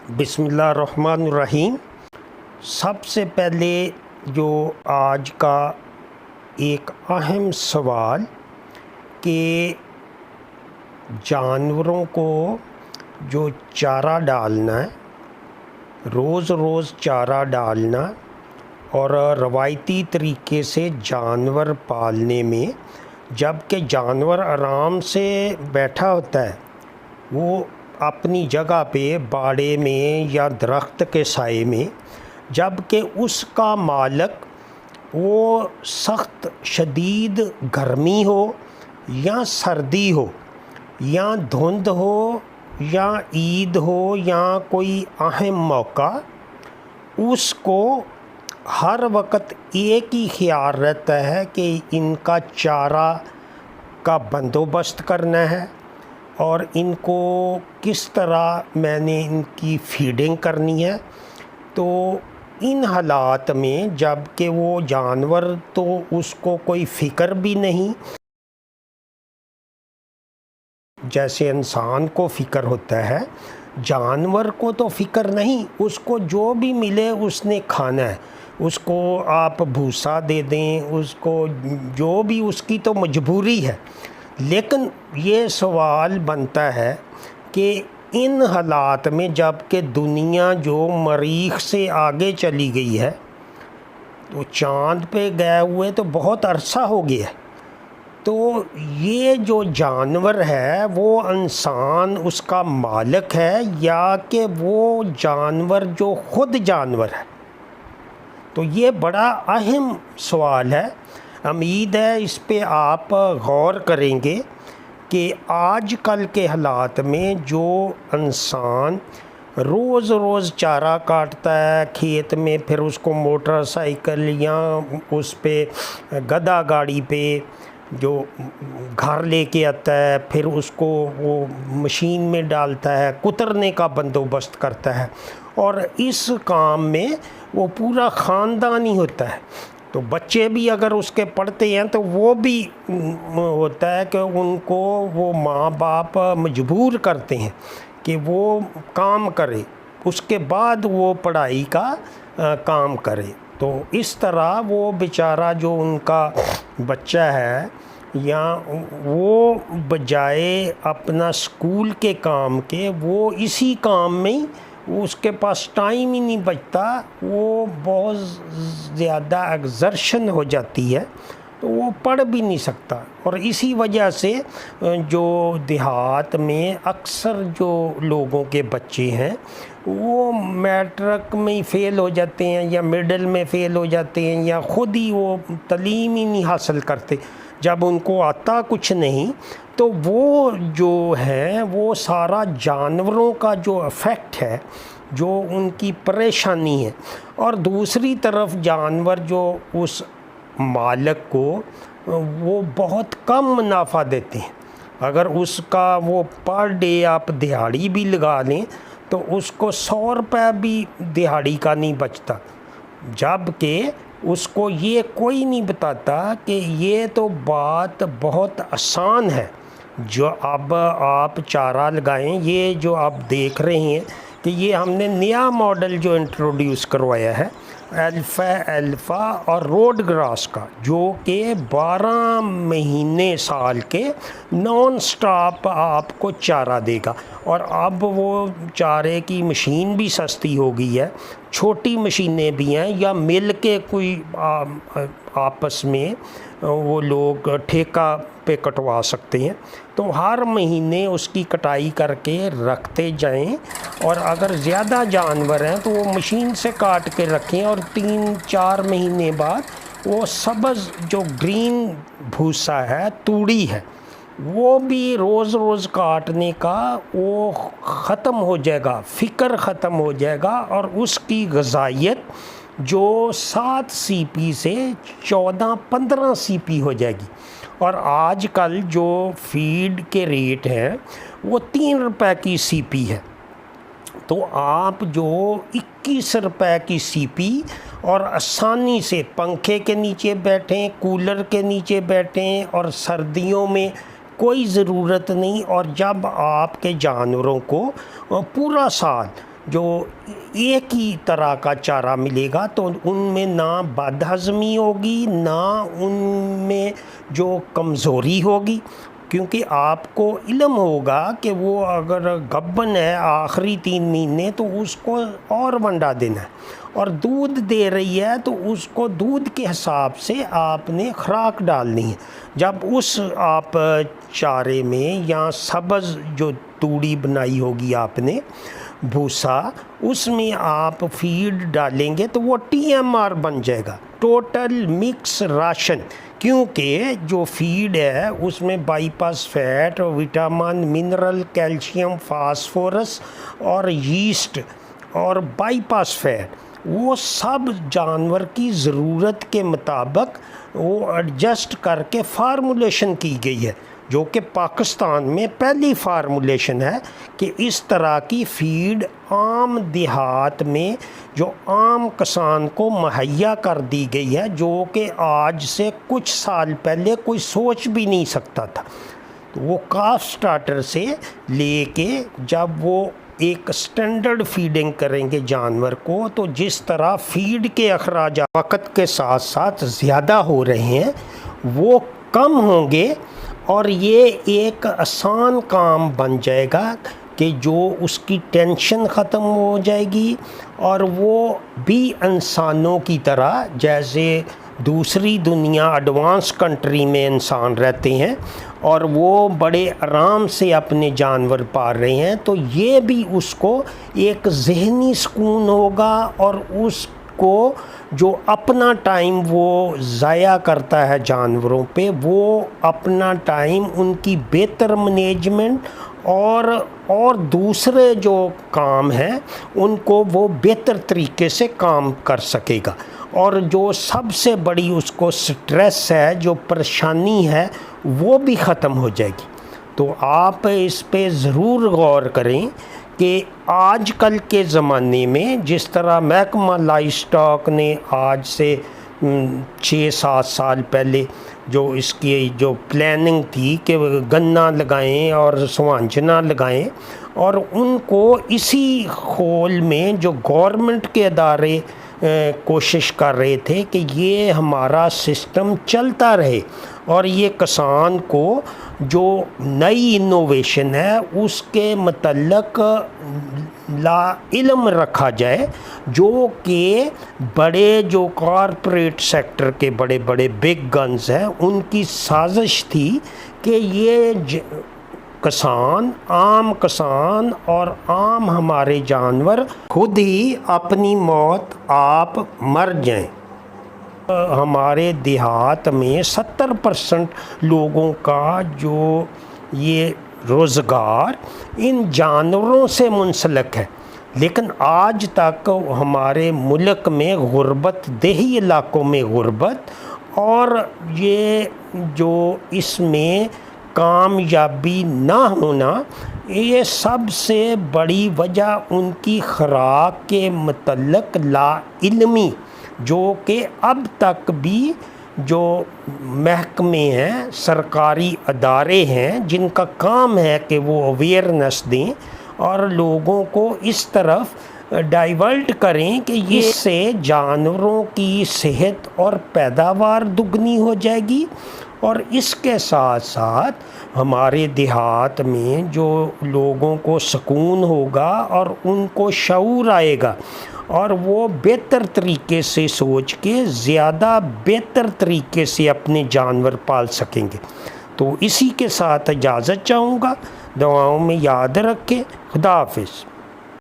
بسم اللہ الرحمن الرحیم۔ سب سے پہلے جو آج کا ایک اہم سوال کہ جانوروں کو جو چارہ ڈالنا ہے، روز روز چارہ ڈالنا اور روایتی طریقے سے جانور پالنے میں جب کہ جانور آرام سے بیٹھا ہوتا ہے، وہ اپنی جگہ پہ باڑے میں یا درخت کے سائے میں، جب کہ اس کا مالک وہ سخت شدید گرمی ہو یا سردی ہو یا دھند ہو یا عید ہو یا کوئی اہم موقع، اس کو ہر وقت ایک ہی خیال رہتا ہے کہ ان کا چارہ کا بندوبست کرنا ہے اور ان کو کس طرح میں نے ان کی فیڈنگ کرنی ہے۔ تو ان حالات میں جب کہ وہ جانور تو اس کو کوئی فکر بھی نہیں، جیسے انسان کو فکر ہوتا ہے، جانور کو تو فکر نہیں، اس کو جو بھی ملے اس نے کھانا ہے، اس کو آپ بھوسا دے دیں، اس کو جو بھی، اس کی تو مجبوری ہے۔ لیکن یہ سوال بنتا ہے کہ ان حالات میں جب کہ دنیا جو مریخ سے آگے چلی گئی ہے، تو چاند پہ گئے ہوئے تو بہت عرصہ ہو گیا ہے، تو یہ جو جانور ہے وہ انسان اس کا مالک ہے یا کہ وہ جانور جو خود جانور ہے؟ تو یہ بڑا اہم سوال ہے۔ امید ہے اس پہ آپ غور کریں گے کہ آج کل کے حالات میں جو انسان روز روز چارہ کاٹتا ہے کھیت میں، پھر اس کو موٹر سائیکل یا اس پہ گدھا گاڑی پہ جو گھر لے کے آتا ہے، پھر اس کو وہ مشین میں ڈالتا ہے، کترنے کا بندوبست کرتا ہے، اور اس کام میں وہ پورا خاندان ہی ہوتا ہے۔ تو بچے بھی اگر اس کے پڑھتے ہیں تو وہ بھی ہوتا ہے کہ ان کو وہ ماں باپ مجبور کرتے ہیں کہ وہ کام کرے، اس کے بعد وہ پڑھائی کا کام کرے۔ تو اس طرح وہ بیچارہ جو ان کا بچہ ہے، یا وہ بجائے اپنا اسکول کے کام کے، وہ اسی کام میں ہی اس کے پاس ٹائم ہی نہیں بچتا، وہ بہت زیادہ ایگزرشن ہو جاتی ہے، تو وہ پڑھ بھی نہیں سکتا۔ اور اسی وجہ سے جو دیہات میں اکثر جو لوگوں کے بچے ہیں وہ میٹرک میں ہی فیل ہو جاتے ہیں یا مڈل میں فیل ہو جاتے ہیں، یا خود ہی وہ تعلیم ہی نہیں حاصل کرتے جب ان کو آتا کچھ نہیں۔ تو وہ جو ہے وہ سارا جانوروں کا جو افیکٹ ہے، جو ان کی پریشانی ہے، اور دوسری طرف جانور جو اس مالک کو وہ بہت کم منافع دیتے ہیں۔ اگر اس کا وہ پر ڈے آپ دہاڑی بھی لگا لیں تو اس کو 100 روپے بھی دہاڑی کا نہیں بچتا، جب کہ اس کو یہ کوئی نہیں بتاتا کہ یہ تو بات بہت آسان ہے۔ جو اب آپ چارہ لگائیں، یہ جو آپ دیکھ رہے ہیں کہ یہ ہم نے نیا ماڈل جو انٹروڈیوس کروایا ہے الفا اور روڈ گراس کا، جو کہ 12 مہینے سال کے نان سٹاپ آپ کو چارہ دے گا۔ اور اب وہ چارے کی مشین بھی سستی ہو گئی ہے، چھوٹی مشینیں بھی ہیں، یا مل کے کوئی آپس میں وہ لوگ ٹھیکہ پہ کٹوا سکتے ہیں۔ تو ہر مہینے اس کی کٹائی کر کے رکھتے جائیں، اور اگر زیادہ جانور ہیں تو وہ مشین سے کاٹ کے رکھیں، اور 3-4 مہینے بعد وہ سبز جو گرین بھوسا ہے، توڑی ہے، وہ بھی روز روز کاٹنے کا وہ ختم ہو جائے گا، فکر ختم ہو جائے گا، اور اس کی غذائیت جو 7 CP سے 14-15 CP ہو جائے گی۔ اور آج کل جو فیڈ کے ریٹ ہیں وہ 3 روپے کی CP ہے، تو آپ جو 21 روپے کی CP اور آسانی سے پنکھے کے نیچے بیٹھیں، کولر کے نیچے بیٹھیں، اور سردیوں میں کوئی ضرورت نہیں، اور جب آپ کے جانوروں کو پورا سال جو ایک ہی طرح کا چارہ ملے گا تو ان میں نہ بد ہضمی ہوگی، نہ ان میں جو کمزوری ہوگی، کیونکہ آپ کو علم ہوگا کہ وہ اگر گبن ہے آخری 3 مہینے تو اس کو اور ونڈا دینا ہے، اور دودھ دے رہی ہے تو اس کو دودھ کے حساب سے آپ نے خوراک ڈالنی ہے۔ جب اس آپ چارے میں یا سبز جو توڑی بنائی ہوگی آپ نے بھوسا، اس میں آپ فیڈ ڈالیں گے تو وہ TMR بن جائے گا، ٹوٹل مکس راشن، کیونکہ جو فیڈ ہے اس میں bypass fat, vitamin, mineral, calcium, phosphorus اور یسٹ اور بائی پاس فیٹ، وہ سب جانور کی ضرورت کے مطابق وہ ایڈجسٹ کر کے فارمولیشن کی گئی ہے، جو کہ پاکستان میں پہلی فارمولیشن ہے کہ اس طرح کی فیڈ عام دیہات میں جو عام کسان کو مہیا کر دی گئی ہے، جو کہ آج سے کچھ سال پہلے کوئی سوچ بھی نہیں سکتا تھا۔ تو وہ کاف سٹارٹر سے لے کے جب وہ ایک سٹینڈرڈ فیڈنگ کریں گے جانور کو، تو جس طرح فیڈ کے اخراجات وقت کے ساتھ ساتھ زیادہ ہو رہے ہیں وہ کم ہوں گے، اور یہ ایک آسان کام بن جائے گا کہ جو اس کی ٹینشن ختم ہو جائے گی، اور وہ بھی انسانوں کی طرح جیسے دوسری دنیا ایڈوانس کنٹری میں انسان رہتے ہیں اور وہ بڑے آرام سے اپنے جانور پال رہے ہیں، تو یہ بھی اس کو ایک ذہنی سکون ہوگا، اور اس کو جو اپنا ٹائم وہ ضائع کرتا ہے جانوروں پہ، وہ اپنا ٹائم ان کی بہتر مینجمنٹ اور دوسرے جو کام ہیں ان کو وہ بہتر طریقے سے کام کر سکے گا، اور جو سب سے بڑی اس کو سٹریس ہے، جو پریشانی ہے، وہ بھی ختم ہو جائے گی۔ تو آپ اس پہ ضرور غور کریں کہ آج کل کے زمانے میں جس طرح محکمہ لائف اسٹاک نے آج سے 6-7 سال پہلے جو اس کی جو پلاننگ تھی کہ گنا لگائیں اور سوانجنا لگائیں، اور ان کو اسی خول میں جو گورنمنٹ کے ادارے کوشش کر رہے تھے کہ یہ ہمارا سسٹم چلتا رہے، اور یہ کسان کو جو نئی انوویشن ہے اس کے متعلق لا علم رکھا جائے، جو کہ بڑے جو کارپوریٹ سیکٹر کے بڑے بڑے بگ گنز ہیں ان کی سازش تھی کہ یہ کسان، عام کسان اور عام ہمارے جانور خود ہی اپنی موت آپ مر جائیں۔ ہمارے دیہات میں 70% لوگوں کا جو یہ روزگار ان جانوروں سے منسلک ہے، لیکن آج تک ہمارے ملک میں غربت، دیہی علاقوں میں غربت، اور یہ جو اس میں کامیابی نہ ہونا، یہ سب سے بڑی وجہ ان کی خوراک کے متعلق لا علمی، جو کہ اب تک بھی جو محکمے ہیں، سرکاری ادارے ہیں جن کا کام ہے کہ وہ اویئرنیس دیں اور لوگوں کو اس طرف ڈائیورٹ کریں کہ اس سے جانوروں کی صحت اور پیداوار دگنی ہو جائے گی، اور اس کے ساتھ ساتھ ہمارے دیہات میں جو لوگوں کو سکون ہوگا اور ان کو شعور آئے گا، اور وہ بہتر طریقے سے سوچ کے زیادہ بہتر طریقے سے اپنے جانور پال سکیں گے۔ تو اسی کے ساتھ اجازت چاہوں گا، دعاؤں میں یاد رکھیں۔ خدا حافظ۔